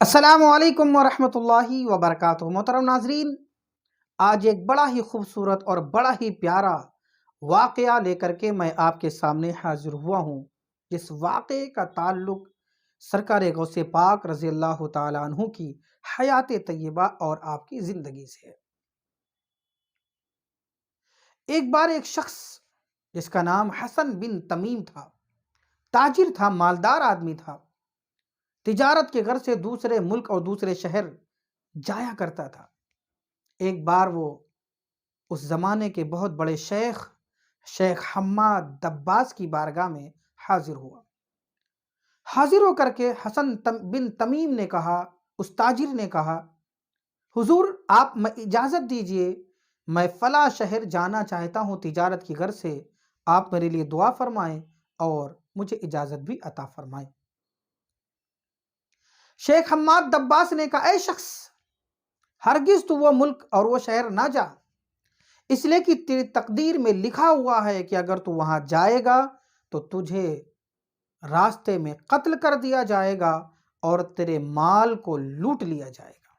السلام علیکم ورحمۃ اللہ وبرکاتہ۔ محترم ناظرین، آج ایک بڑا ہی خوبصورت اور بڑا ہی پیارا واقعہ لے کر کے میں آپ کے سامنے حاضر ہوا ہوں، جس واقعے کا تعلق سرکار غوث پاک رضی اللہ تعالیٰ عنہ کی حیات طیبہ اور آپ کی زندگی سے ہے۔ ایک بار ایک شخص جس کا نام حسن بن تمیم تھا، تاجر تھا، مالدار آدمی تھا، تجارت کے غرض سے دوسرے ملک اور دوسرے شہر جایا کرتا تھا۔ ایک بار وہ اس زمانے کے بہت بڑے شیخ حماد دباس کی بارگاہ میں حاضر ہوا۔ حاضر ہو کر کے حسن بن تمیم نے کہا، اس تاجر نے کہا، حضور آپ اجازت دیجئے، میں فلاں شہر جانا چاہتا ہوں تجارت کی غرض سے، آپ میرے لیے دعا فرمائیں اور مجھے اجازت بھی عطا فرمائیں۔ شیخ حماد دباس نے کہا، اے شخص، ہرگز تو وہ ملک اور وہ شہر نہ جا، اس لیے کہ تیری تقدیر میں لکھا ہوا ہے کہ اگر تو وہاں جائے گا تو تجھے راستے میں قتل کر دیا جائے گا اور تیرے مال کو لوٹ لیا جائے گا۔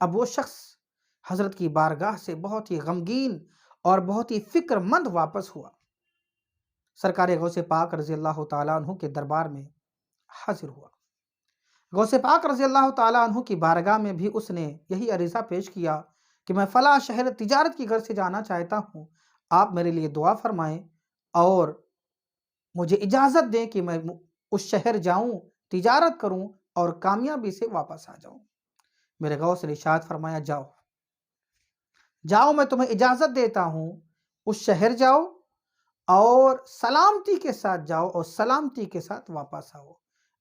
اب وہ شخص حضرت کی بارگاہ سے بہت ہی غمگین اور بہت ہی فکر مند واپس ہوا، سرکار غوث پاک رضی اللہ تعالیٰ عنہ کے دربار میں حاضر ہوا۔ غوث پاک رضی اللہ تعالیٰ عنہ کی بارگاہ میں بھی اس نے یہی عریضہ پیش کیا کہ میں فلاں شہر تجارت کی غرض سے جانا چاہتا ہوں، آپ میرے لیے دعا فرمائیں اور مجھے اجازت دیں کہ میں اس شہر جاؤں، تجارت کروں اور کامیابی سے واپس آ جاؤں۔ میرے غوث نے ارشاد فرمایا، جاؤ، میں تمہیں اجازت دیتا ہوں، اس شہر جاؤ اور سلامتی کے ساتھ جاؤ اور سلامتی کے ساتھ واپس آؤ،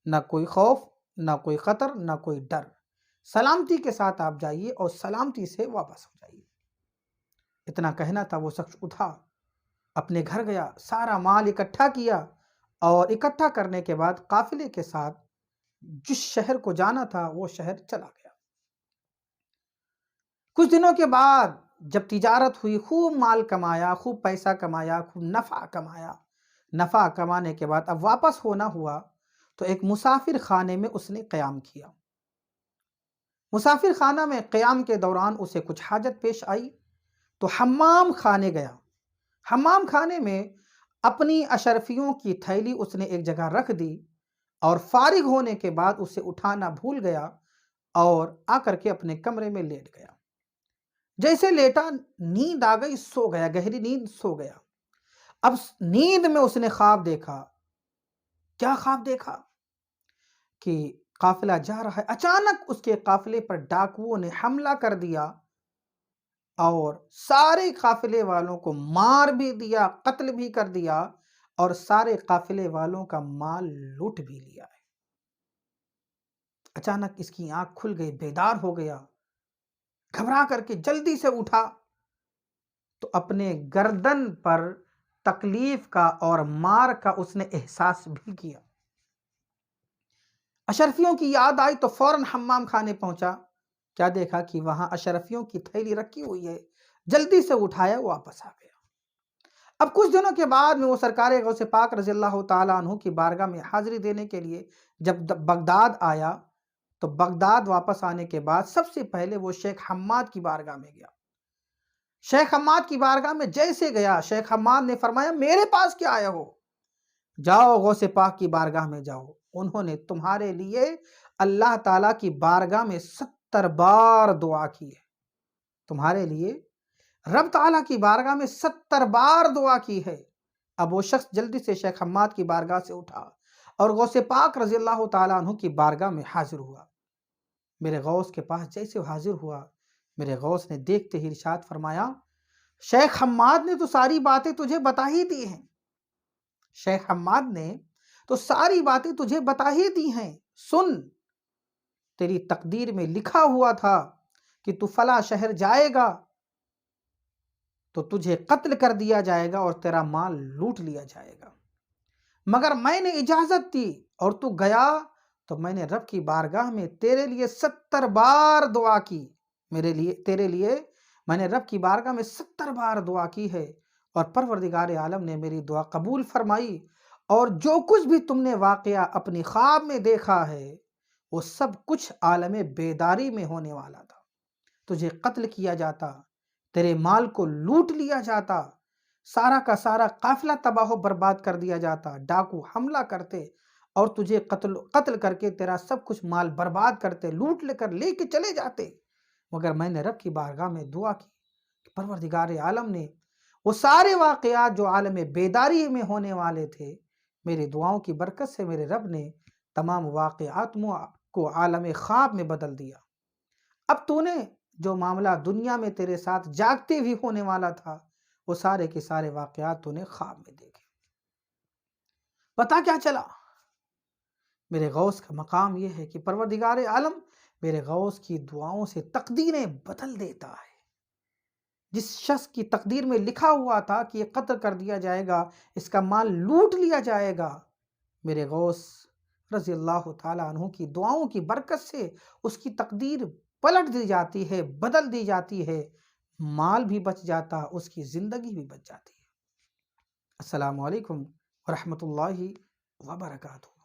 نہ کوئی خوف، نہ کوئی خطر، نہ کوئی ڈر، سلامتی کے ساتھ آپ جائیے اور سلامتی سے واپس ہو جائیے۔ اتنا کہنا تھا، وہ شخص اٹھا، اپنے گھر گیا، سارا مال اکٹھا کیا اور اکٹھا کرنے کے بعد قافلے کے ساتھ جس شہر کو جانا تھا وہ شہر چلا گیا۔ کچھ دنوں کے بعد جب تجارت ہوئی، خوب مال کمایا، خوب پیسہ کمایا، خوب نفع کمایا، نفع کمانے کے بعد اب واپس ہونا ہوا تو ایک مسافر خانے میں اس نے قیام کیا۔ مسافر خانہ میں قیام کے دوران اسے کچھ حاجت پیش آئی تو حمام خانے گیا۔ حمام خانے میں اپنی اشرفیوں کی تھیلی اس نے ایک جگہ رکھ دی اور فارغ ہونے کے بعد اسے اٹھانا بھول گیا اور آ کر کے اپنے کمرے میں لیٹ گیا۔ جیسے لیٹا، نیند آ گئی، سو گیا، گہری نیند، سو گیا۔ اب نیند میں اس نے خواب دیکھا۔ کیا خواب دیکھا؟ کہ قافلہ جا رہا ہے، اچانک اس کے قافلے پر ڈاکوؤں نے حملہ کر دیا اور سارے قافلے والوں کو مار بھی دیا، قتل بھی کر دیا اور سارے قافلے والوں کا مال لوٹ بھی لیا ہے۔ اچانک اس کی آنکھ کھل گئی، بیدار ہو گیا، گھبرا کر کے جلدی سے اٹھا تو اپنے گردن پر تکلیف کا اور مار کا اس نے احساس بھی کیا۔ اشرفیوں کی یاد آئی تو فوراً حمام خانے پہنچا۔ کیا دیکھا کہ وہاں اشرفیوں کی تھیلی رکھی ہوئی ہے، جلدی سے اٹھایا، واپس آ گیا۔ اب کچھ دنوں کے بعد میں وہ سرکار غوث پاک رضی اللہ تعالیٰ عنہ کی بارگاہ میں حاضری دینے کے لیے جب بغداد آیا تو بغداد واپس آنے کے بعد سب سے پہلے وہ شیخ حماد کی بارگاہ میں گیا۔ شیخ حماد کی بارگاہ میں جیسے گیا، شیخ حماد نے فرمایا، میرے پاس کیا آئے ہو؟ جاؤ غوث پاک کی بارگاہ میں جاؤ، انہوں نے تمہارے لیے اللہ تعالیٰ کی بارگاہ میں 70 بار دعا کی ہے، تمہارے لیے رب تعالیٰ کی بارگاہ میں 70 بار دعا کی ہے۔ اب وہ شخص جلدی سے شیخ حماد کی بارگاہ سے اٹھا اور غوث پاک رضی اللہ تعالیٰ عنہ کی بارگاہ میں حاضر ہوا۔ میرے غوث کے پاس جیسے حاضر ہوا، میرے غوث نے دیکھتے ہی ارشاد فرمایا، شیخ حماد نے تو ساری باتیں تجھے بتا ہی دی ہیں، شیخ حماد نے تو ساری باتیں تجھے بتا ہی دی ہیں، سن، تیری تقدیر میں لکھا ہوا تھا کہ تو فلاں شہر جائے گا تو تجھے قتل کر دیا جائے گا اور تیرا مال لوٹ لیا جائے گا، مگر میں نے اجازت دی اور تو گیا تو میں نے رب کی بارگاہ میں تیرے لیے 70 بار دعا کی، تیرے لیے میں نے رب کی بارگاہ میں 70 بار دعا کی ہے اور پروردگار عالم نے میری دعا قبول فرمائی، اور جو کچھ بھی تم نے واقعہ اپنی خواب میں دیکھا ہے وہ سب کچھ عالم بیداری میں ہونے والا تھا۔ تجھے قتل کیا جاتا، تیرے مال کو لوٹ لیا جاتا، سارا کا سارا قافلہ تباہ و برباد کر دیا جاتا، ڈاکو حملہ کرتے اور تجھے قتل کر کے تیرا سب کچھ مال برباد کرتے، لوٹ لے کے چلے جاتے۔ مگر میں نے رب کی بارگاہ میں دعا کی کہ پروردگار عالم نے وہ سارے واقعات جو عالم بیداری میں ہونے والے تھے، میری دعاؤں کی برکت سے میرے رب نے تمام واقعات کو عالم خواب میں بدل دیا۔ اب تو نے جو معاملہ دنیا میں تیرے ساتھ جاگتے بھی ہونے والا تھا، وہ سارے کے سارے واقعات تو نے خواب میں دیکھے۔ پتہ کیا چلا؟ میرے غوث کا مقام یہ ہے کہ پروردگار عالم میرے غوث کی دعاؤں سے تقدیریں بدل دیتا ہے۔ جس شخص کی تقدیر میں لکھا ہوا تھا کہ یہ قتل کر دیا جائے گا، اس کا مال لوٹ لیا جائے گا، میرے غوث رضی اللہ تعالیٰ عنہ کی دعاؤں کی برکت سے اس کی تقدیر پلٹ دی جاتی ہے، بدل دی جاتی ہے، مال بھی بچ جاتا، اس کی زندگی بھی بچ جاتی ہے۔ السلام علیکم ورحمۃ اللہ وبرکاتہ۔